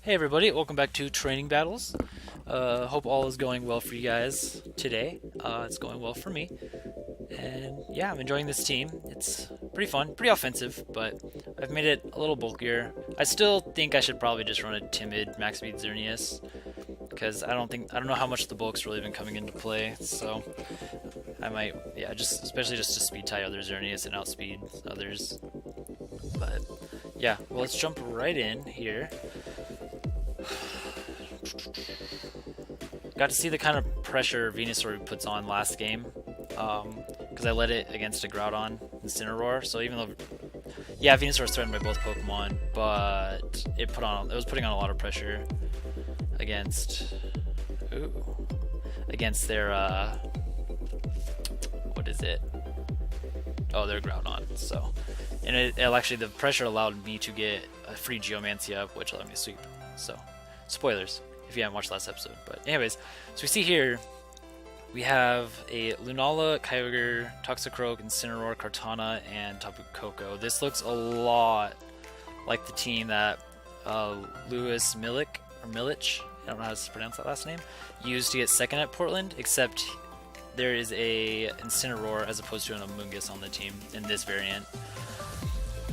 Hey everybody, welcome back to Training Battles. Hope all is going well for you guys today. It's going well for me. And yeah, I'm enjoying this team. It's pretty fun, pretty offensive, but I've made it a little bulkier. I still think I should probably just run a timid max speed Xerneas, because I don't know how much the bulk's really been coming into play, so I might, yeah, especially just to speed tie other Xerneas and outspeed others. But yeah, well, let's jump right in here. Got to see the kind of pressure Venusaur puts on last game, because I led it against a Groudon Incineroar. So even though, yeah, Venusaur is threatened by both Pokemon, but it was putting on a lot of pressure against their what is it? Oh, their Groudon. So, and it actually, the pressure allowed me to get a free Geomancy up, which allowed me to sweep. So, spoilers if you haven't watched last episode. But anyways, so we see here we have a Lunala-Kyoge, Toxicroak, Incineroar, Kartana, and Tapu Koko. This looks a lot like the team that Lewis Milich, I don't know how to pronounce that last name, used to get second at Portland, except there is a Incineroar as opposed to an Amoonguss on the team in this variant.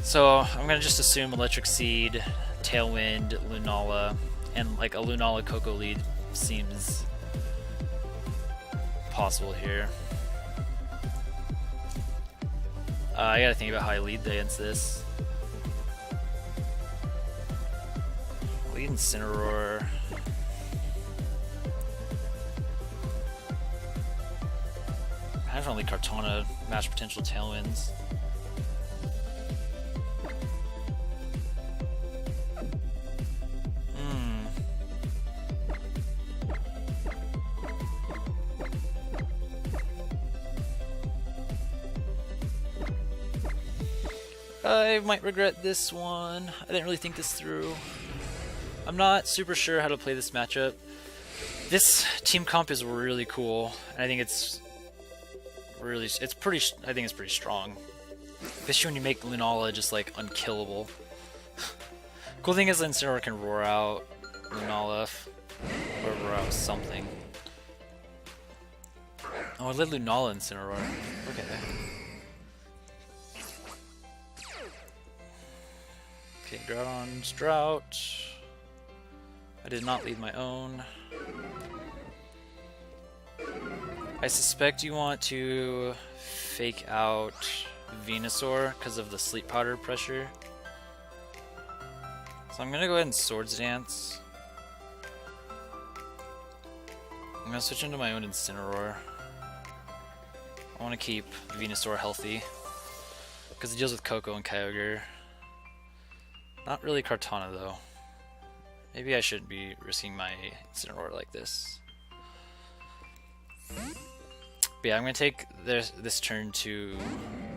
So I'm going to just assume Electric Seed, Tailwind, Lunala, and like a Lunala-Kyoge lead seems possible here. I gotta think about how I lead against this. Lead Incineroar. I have only Kartana match potential Tailwinds. I might regret this one. I didn't really think this through. I'm not super sure how to play this matchup. This team comp is really cool. I think it's pretty strong. Especially when you make Lunala just like unkillable. Cool thing is Incineroar can roar out Lunala, or roar out something. Oh, I led Lunala Incineroar. Okay. Okay, Groudon's Drought. I did not lead my own. I suspect you want to fake out Venusaur because of the Sleep Powder pressure. So I'm gonna go ahead and Swords Dance. I'm gonna switch into my own Incineroar. I want to keep Venusaur healthy because it deals with Koko and Kyogre. Not really Kartana though. Maybe I shouldn't be risking my Incineroar like this. But yeah, I'm gonna take this turn to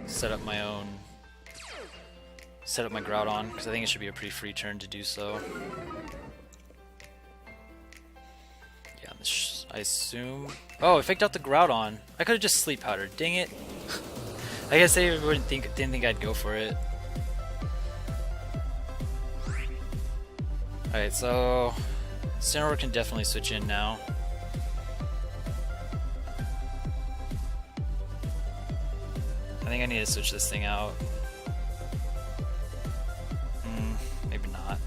set up my Groudon, because I think it should be a pretty free turn to do so. Yeah, I assume. Oh, I faked out the Groudon. I could have just Sleep Powdered. Dang it! I guess I didn't think I'd go for it. Alright, so Incineroar can definitely switch in now. I think I need to switch this thing out. Maybe not.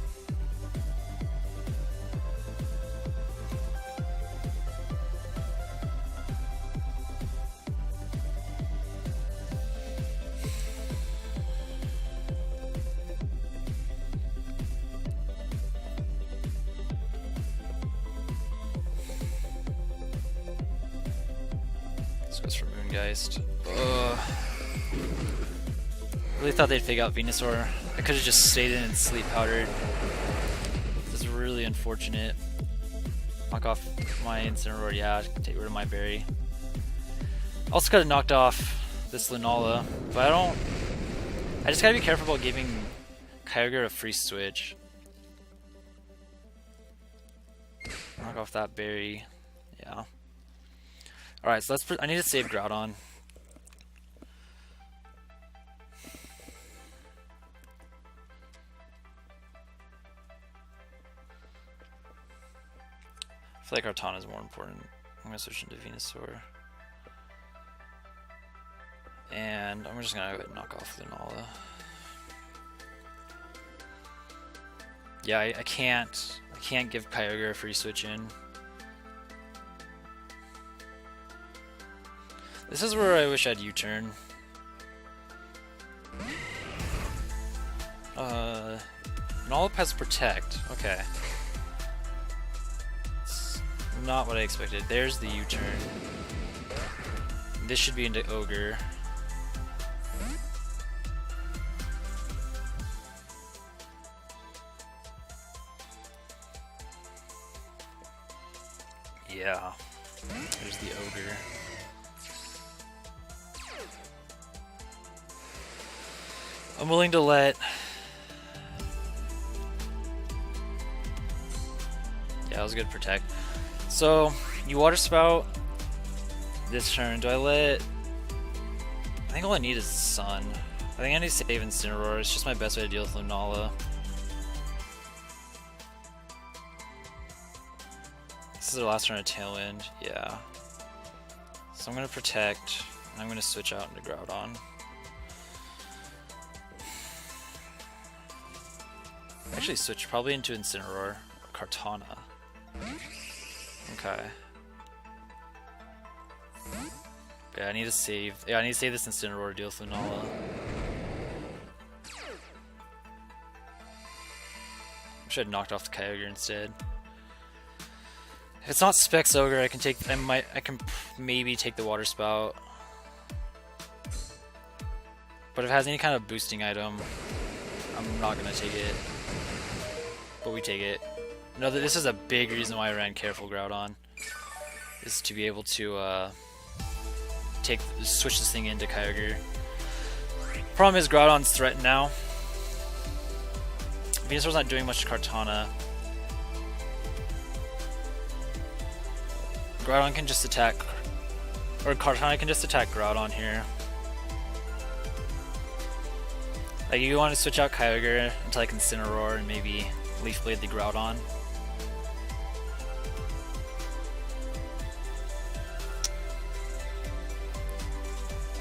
This goes for Moongeist. Really thought they'd figure out Venusaur. I could have just stayed in and Sleep Powdered. This is really unfortunate. Knock off my Incineroar, yeah, take rid of my berry. Also could have knocked off this Lunala, but I just gotta be careful about giving Kyogre a free switch. Knock off that berry, yeah. Alright, so I need to save Groudon. feel like Kartana is more important. I'm gonna switch into Venusaur. And I'm just gonna knock off Lunala. Yeah, I can't give Kyogre a free switch in. This is where I wish I'd U-turn. Lunala has Protect. Okay. It's not what I expected. There's the U-turn. This should be into Ogre. Yeah. There's the Ogre. I'm willing to let... Yeah, that was a good Protect. So, you Water Spout this turn. Do I let... I think all I need is Sun. I think I need to save Incineroar. It's just my best way to deal with Lunala. This is our last turn of Tailwind. Yeah. So I'm going to Protect. And I'm going to switch out into Groudon. Actually switch probably into Incineroar or Kartana. Okay. Yeah, I need to save. Yeah, I need to save this Incineroar to deal with Lunala. Wish I'd knocked off the Kyogre instead. If it's not Specs Ogre, I can take. I can maybe take the Water Spout. But if it has any kind of boosting item, I'm not gonna take it. But we take it. No, this is a big reason why I ran Careful Groudon, is to be able to switch this thing into Kyogre. Problem is Groudon's threatened now. Venusaur's not doing much to Kartana. Groudon can just attack, or Kartana can just attack Groudon here. Like, you want to switch out Kyogre into like Incineroar and maybe Leaf Blade the Groudon.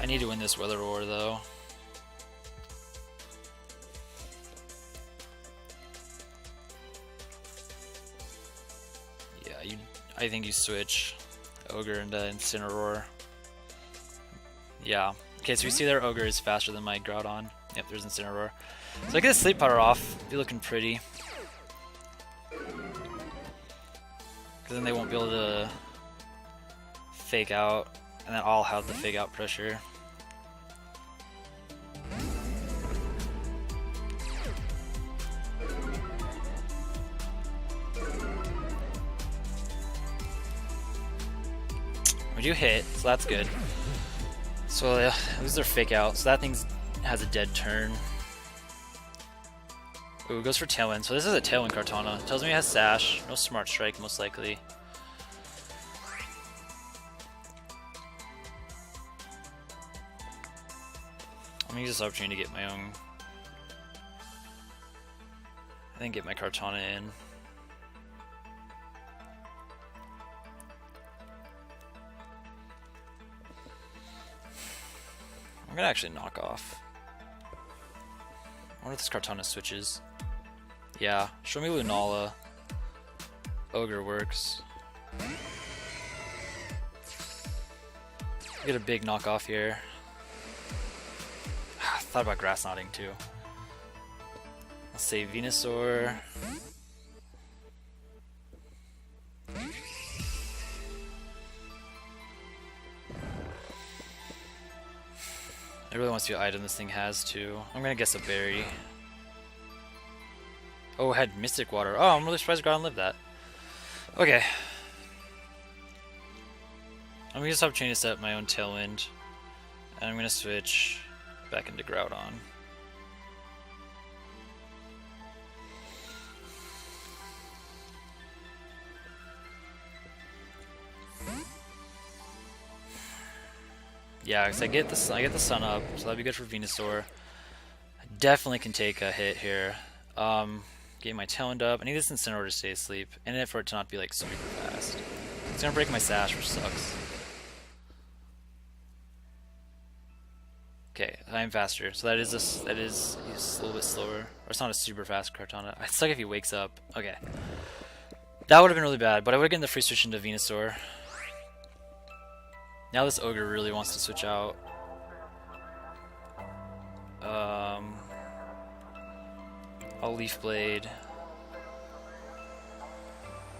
I need to win this Weather War though. Yeah, I think you switch Ogre into Incineroar. Yeah. Okay, so we see their Ogre is faster than my Groudon. Yep, there's Incineroar. So I get a Sleep Powder off. Be looking pretty. Because then they won't be able to fake out, and then I'll have the fake out pressure. We do hit, so that's good. So this is their fake out, so that thing has a dead turn. Ooh, it goes for Tailwind. So this is a Tailwind Kartana. It tells me it has Sash, no Smart Strike most likely. I'm gonna use this opportunity to get my own. I think get my Kartana in. I'm gonna actually knock off. I wonder if this Kartana switches. Yeah, show me Lunala. Ogre works. Get a big knockoff here. Thought about Grass Knotting too. Let's say Venusaur. I really want to see what item this thing has too. I'm gonna guess a berry. Oh, it had Mystic Water. Oh, I'm really surprised Groudon lived that. Okay. I'm gonna use this opportunity to set up my own Tailwind. And I'm gonna switch back into Groudon. Yeah, because I get the sun up, so that'd be good for Venusaur. I definitely can take a hit here. Get my Tailwind up. I need this Incineroar to stay asleep, and for it to not be like super fast. It's gonna break my sash, which sucks. Okay, I'm faster, so that is he's a little bit slower. Or it's not a super fast Kartana. I'd suck if he wakes up. Okay. That would have been really bad, but I would have gotten the free switch into Venusaur. Now this Ogre really wants to switch out. I'll Leaf Blade.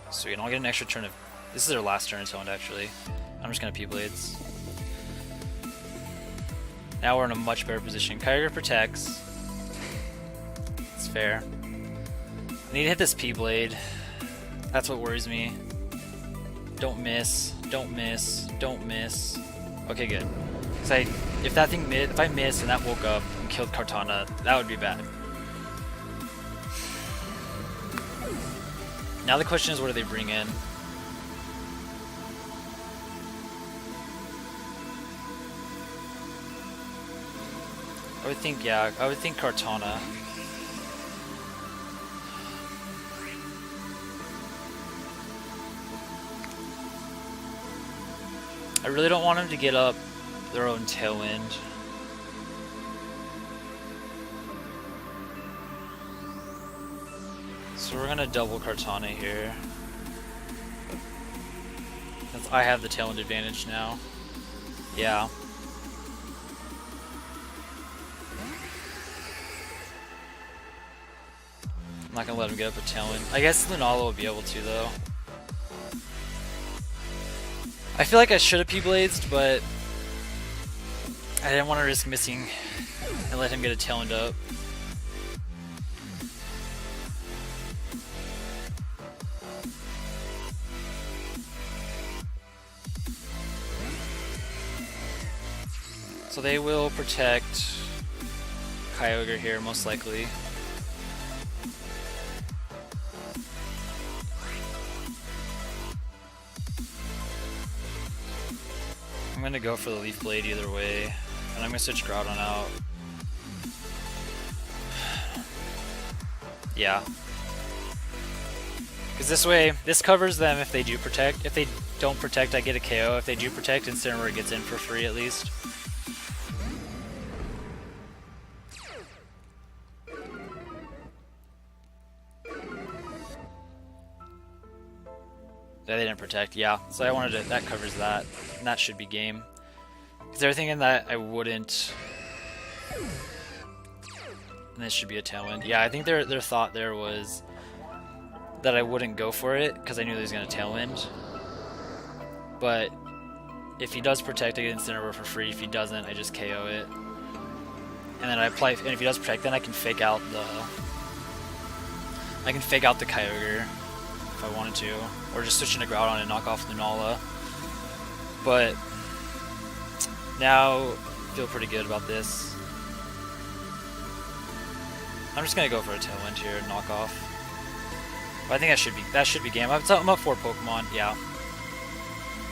Sweet, and I'll get an extra turn of... This is our last turn toned, actually. I'm just gonna P-Blades. Now we're in a much better position. Kyogre protects. It's fair. I need to hit this P-Blade. That's what worries me. Don't miss. Don't miss. Don't miss. Okay, good. Because if I missed and that woke up and killed Kartana, that would be bad. Now the question is, what do they bring in? I would think, yeah, I would think Kartana. I really don't want them to get up their own Tailwind. So we're gonna double Kartana here. I have the Tailwind advantage now. Yeah. I'm not gonna let him get up a Tailwind. I guess Lunala will be able to, though. I feel like I should have P-Blazed, but I didn't want to risk missing and let him get a Tailwind up. So they will protect Kyogre here, most likely. I'm gonna go for the Leaf Blade either way, and I'm gonna switch Groudon out. Yeah. Because this way, this covers them if they do protect. If they don't protect, I get a KO. If they do protect, Incineroar gets in for free at least. They didn't protect, yeah. So I wanted to, that covers that, and that should be game. Because they're thinking that I wouldn't. And this should be a Tailwind. Yeah, I think their thought there was that I wouldn't go for it because I knew he was gonna Tailwind. But if he does protect, I get Incineroar for free. If he doesn't, I just KO it. And then I apply. And if he does protect, then I can fake out the. I can fake out the Kyogre if I wanted to, or just switch into Groudon and knock off Lunala. But now I feel pretty good about this. I'm just gonna go for a Tailwind here and knock off. But I think that should be game. I'm up 4 Pokemon, yeah.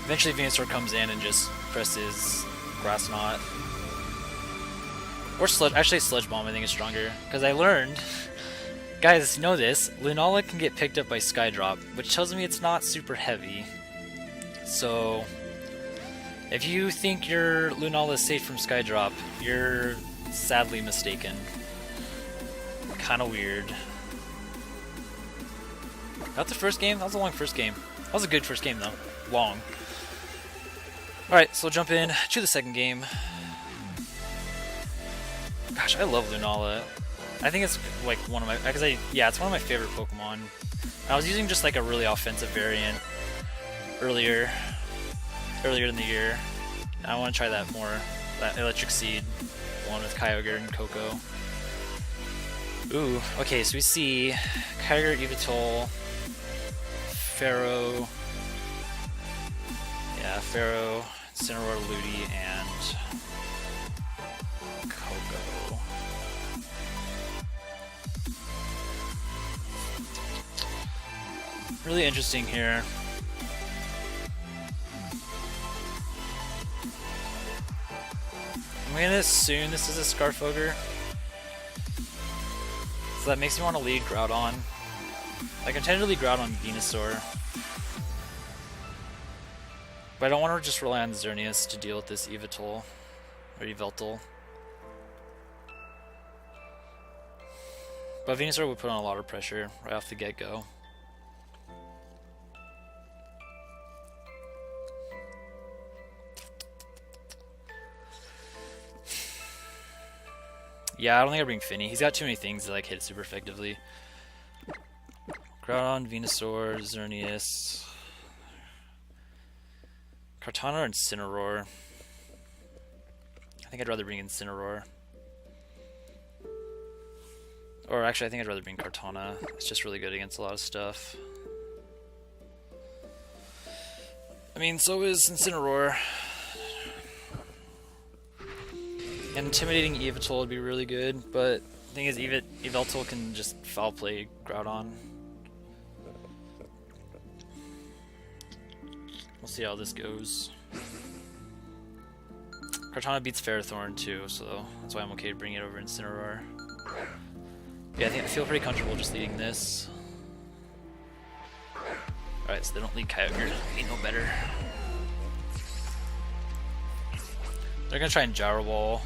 Eventually Venusaur comes in and just presses Grass Knot. Or Sludge, actually Sludge Bomb I think is stronger. Because I learned, guys know this, Lunala can get picked up by Skydrop, which tells me it's not super heavy. So if you think your Lunala is safe from Skydrop, you're sadly mistaken. Kinda weird. That's the first game? That was a long first game. That was a good first game though. Long. Alright, so we'll jump in to the second game. Gosh, I love Lunala. I think it's like one of my, it's one of my favorite Pokemon. I was using just like a really offensive variant earlier in the year. I want to try that more, that Electric Seed one with Kyogre and Koko. Ooh, okay, so we see Kyogre, Yveltal, Pharaoh, Incineroar, Ludi, and Koko. Really interesting here. I'm gonna assume this is a Scarf Ogre. So that makes me want to lead Groudon. I can tend to lead Groudon Venusaur. But I don't want to just rely on Xerneas to deal with this Yveltal. Or Yveltal. But Venusaur would put on a lot of pressure right off the get-go. Yeah, I don't think I bring Finny. He's got too many things that like hit super effectively. Groudon, Venusaur, Xerneas, Kartana, or Incineroar. I think I'd rather bring Incineroar. Or actually, I think I'd rather bring Kartana. It's just really good against a lot of stuff. I mean, so is Incineroar. Intimidating Yveltal would be really good, but the thing is, Yveltal can just foul play Groudon. We'll see how this goes. Kartana beats Ferrothorn too, so that's why I'm okay to bring it over Incineroar. Yeah, I feel pretty comfortable just leading this. Alright, so they don't lead Kyogre. Ain't no better. They're gonna try and Gyro Ball.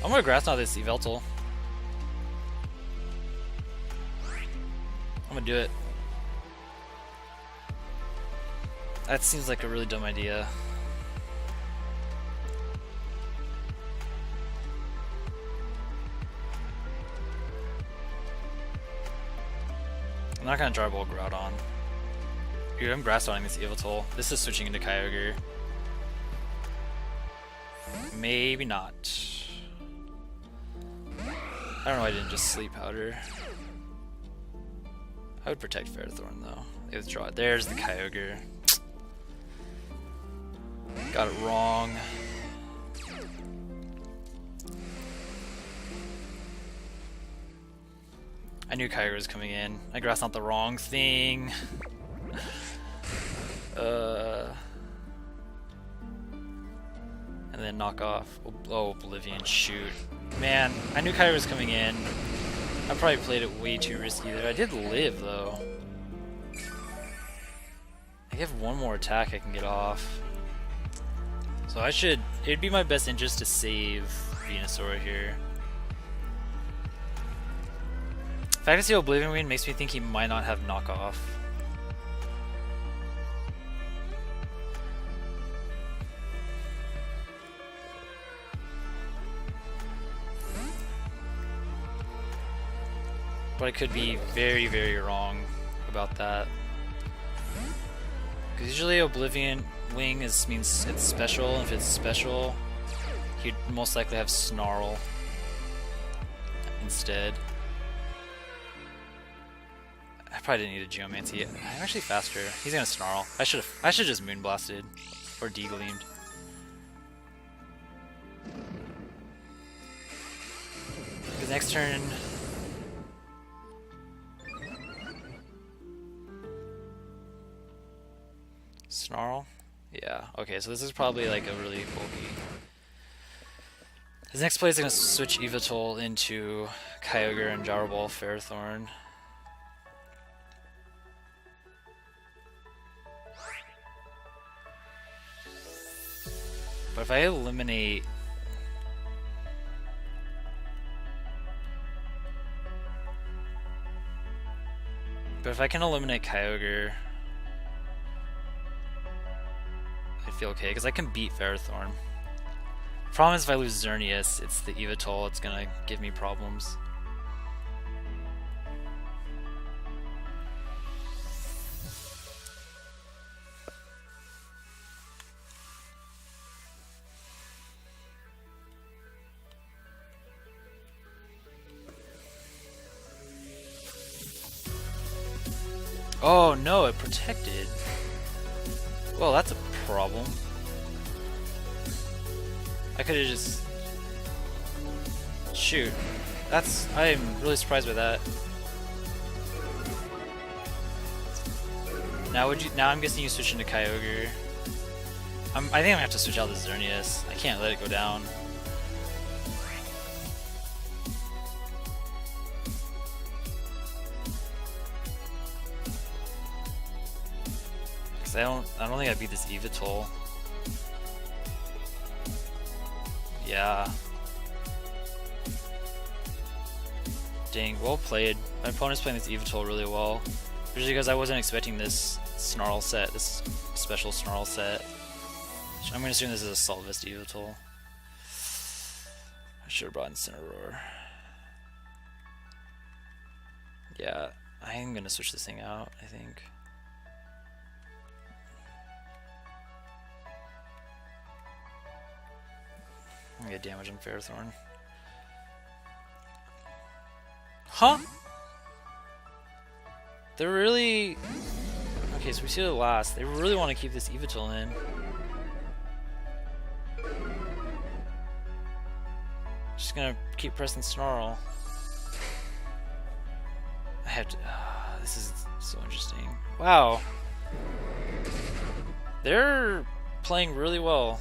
I'm gonna Grass Knot this Yveltal. I'm gonna do it. That seems like a really dumb idea. I'm not gonna Gyro Ball Groudon. Dude, I'm Grass Knotting this Yveltal. This is switching into Kyogre. Maybe not. I don't know why I didn't just Sleep Powder. I would protect Ferrothorn though. They withdraw it. There's the Kyogre. Got it wrong. I knew Kyogre was coming in. I Grass Knot the wrong thing. And then knock off. Oh, Oblivion, shoot. Man, I knew Kyogre was coming in. I probably played it way too risky there. I did live though. I have one more attack I can get off. So I should, it'd be my best interest to save Venusaur here. The fact I see Oblivion Wing makes me think he might not have knockoff. But I could be very, very wrong about that. Because usually Oblivion Wing means it's special, and if it's special, he'd most likely have Snarl instead. I probably didn't need a Geomancy. I'm actually faster. He's gonna Snarl. I should just Moonblasted or D-Gleamed. Because next turn. Snarl? Yeah, okay, so this is probably like a really bulky. His next play is going to switch Yveltal into Kyogre and Gyro Ball Ferrothorn. But if I eliminate... But if I can eliminate Kyogre... I feel okay, because I can beat Ferrothorn. Problem is if I lose Xerneas, it's the Yveltal, it's gonna give me problems. Oh no, it protected. Well, that's a problem. I could have just... Shoot. I'm really surprised by that. Now I'm guessing you switch into Kyogre. I think I'm gonna have to switch out the Xerneas. I can't let it go down. I don't think I beat this Evital. Yeah. Dang, well played. My opponent's playing this Evital really well. Especially because I wasn't expecting this Snarl set, this special Snarl set. I'm gonna assume this is a Assault Vest Evital. I should have brought Incineroar. Yeah, I am gonna switch this thing out, I think. I'm gonna get damage on Ferrothorn. Huh? They're really... Okay, so we see the last. They really want to keep this Evital in. Just gonna keep pressing Snarl. I have to... this is so interesting. Wow. They're playing really well.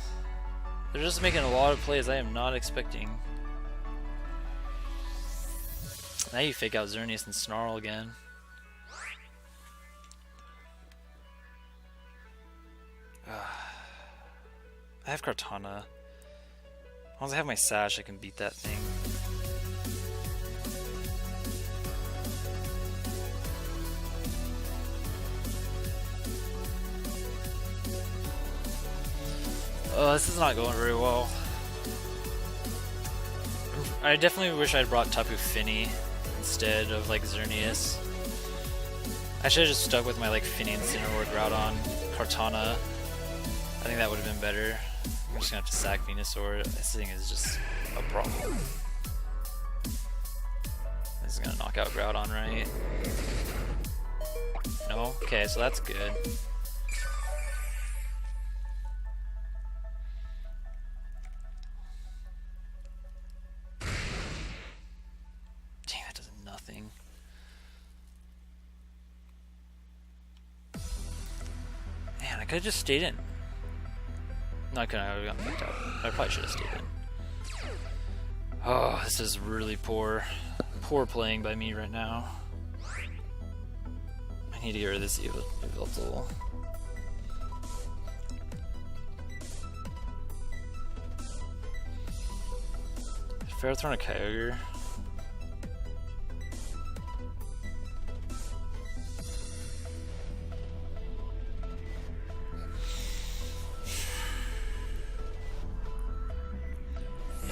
They're just making a lot of plays I am not expecting. Now you fake out Xerneas and Snarl again. I have Kartana. Once I have my Sash, I can beat that thing. Oh, this is not going very well. I definitely wish I'd brought Tapu Fini instead of like Xerneas. I should have just stuck with my like Fini and Incineroar Groudon, Kartana. I think that would have been better. I'm just gonna have to sack Venusaur. This thing is just a problem. This is gonna knock out Groudon, right? No? Okay, so that's good. Dang, that does nothing. Man, I could have just stayed in. No, I couldn't. I would have gotten picked out. I probably should have stayed in. Oh, this is really poor. Poor playing by me right now. I need to get rid of this Evital. Ferrothorn or Kyogre?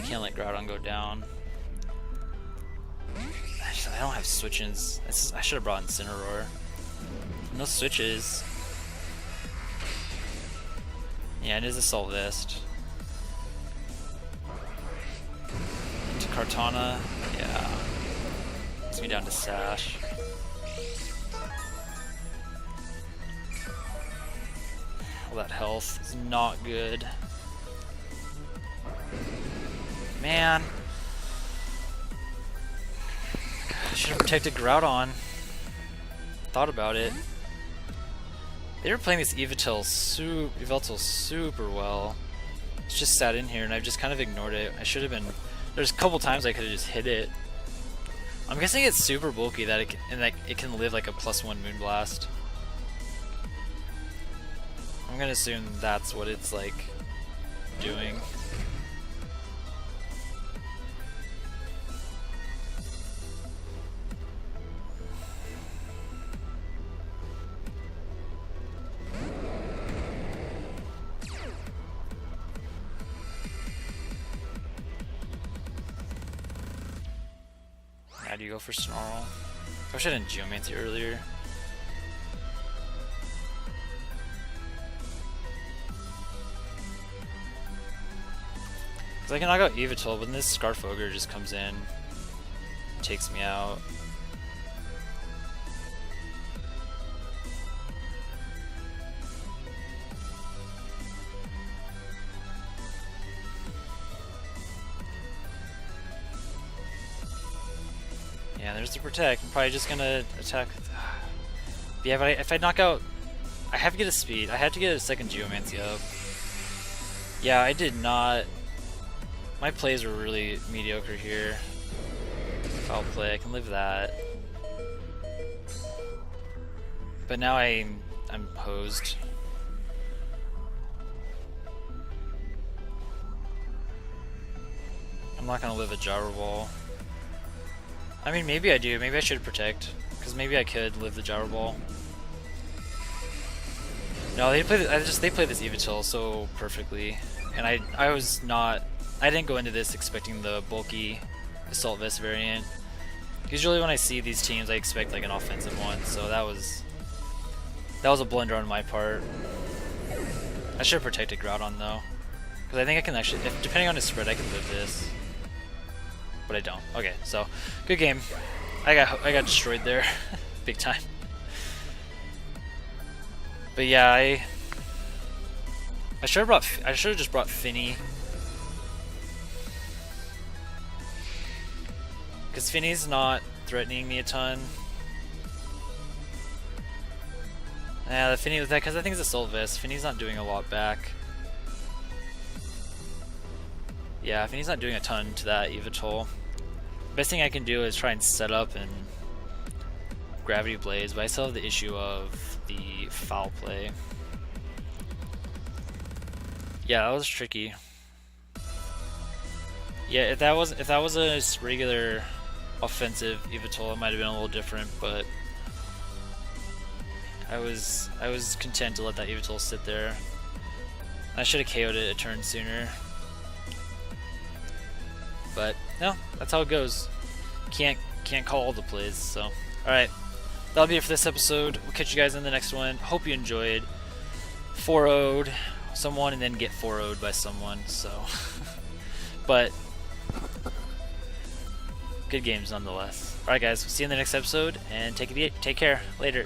Can't let Groudon go down. Actually, I don't have switches. I should have brought Incineroar. No switches. Yeah, it is Assault Vest. Into Kartana. Yeah. Gets me down to Sash. All that health is not good. Man. I should have protected Groudon. Thought about it. They were playing this Evital super well. It's just sat in here and I've just kind of ignored it. I should have been... There's a couple times I could have just hit it. I'm guessing it's super bulky that it can live like a +1 Moonblast. I'm gonna assume that's what it's like doing. How do you go for Snarl? I wish I didn't Geomancy earlier. Cause I can knock out Evital, but then this Scarf Ogre just comes in, takes me out. Yeah, there's the Protect. I'm probably just gonna attack. But yeah, if I knock out, I have to get a speed. I have to get a second Geomancy up. Yeah, I did not. My plays were really mediocre here. Foul play, I can live that. But now I'm hosed. I'm not gonna live a Gyro Ball. I mean, maybe I do. Maybe I should protect, because maybe I could live the Gyro Ball. No, they play. They play this Yveltal so perfectly, and I didn't go into this expecting the bulky Assault Vest variant. Usually when I see these teams, I expect like an offensive one, so that was a blunder on my part. I should have protected Groudon though, because I think I can actually, depending on his spread, I can live this, but I don't. Okay, so good game. I got destroyed there, big time. But yeah, I should have just brought Finny, because Finny's not threatening me a ton. Yeah, the Finny with that, because I think it's a Assault Vest. Finny's not doing a lot back. Yeah, Finny's not doing a ton to that Yveltal. Best thing I can do is try and set up and Gravity Blaze, but I still have the issue of the foul play. Yeah, that was tricky. Yeah, if that was a regular offensive Yveltal, it might have been a little different, but I was content to let that Yveltal sit there. I should have KO'd it a turn sooner. But no, that's how it goes. Can't call all the plays, so alright. That'll be it for this episode. We'll catch you guys in the next one. Hope you enjoyed. 4-0'd someone and then get 4-0'd by someone, so but good games nonetheless. Alright guys, we'll see you in the next episode and take care. Later.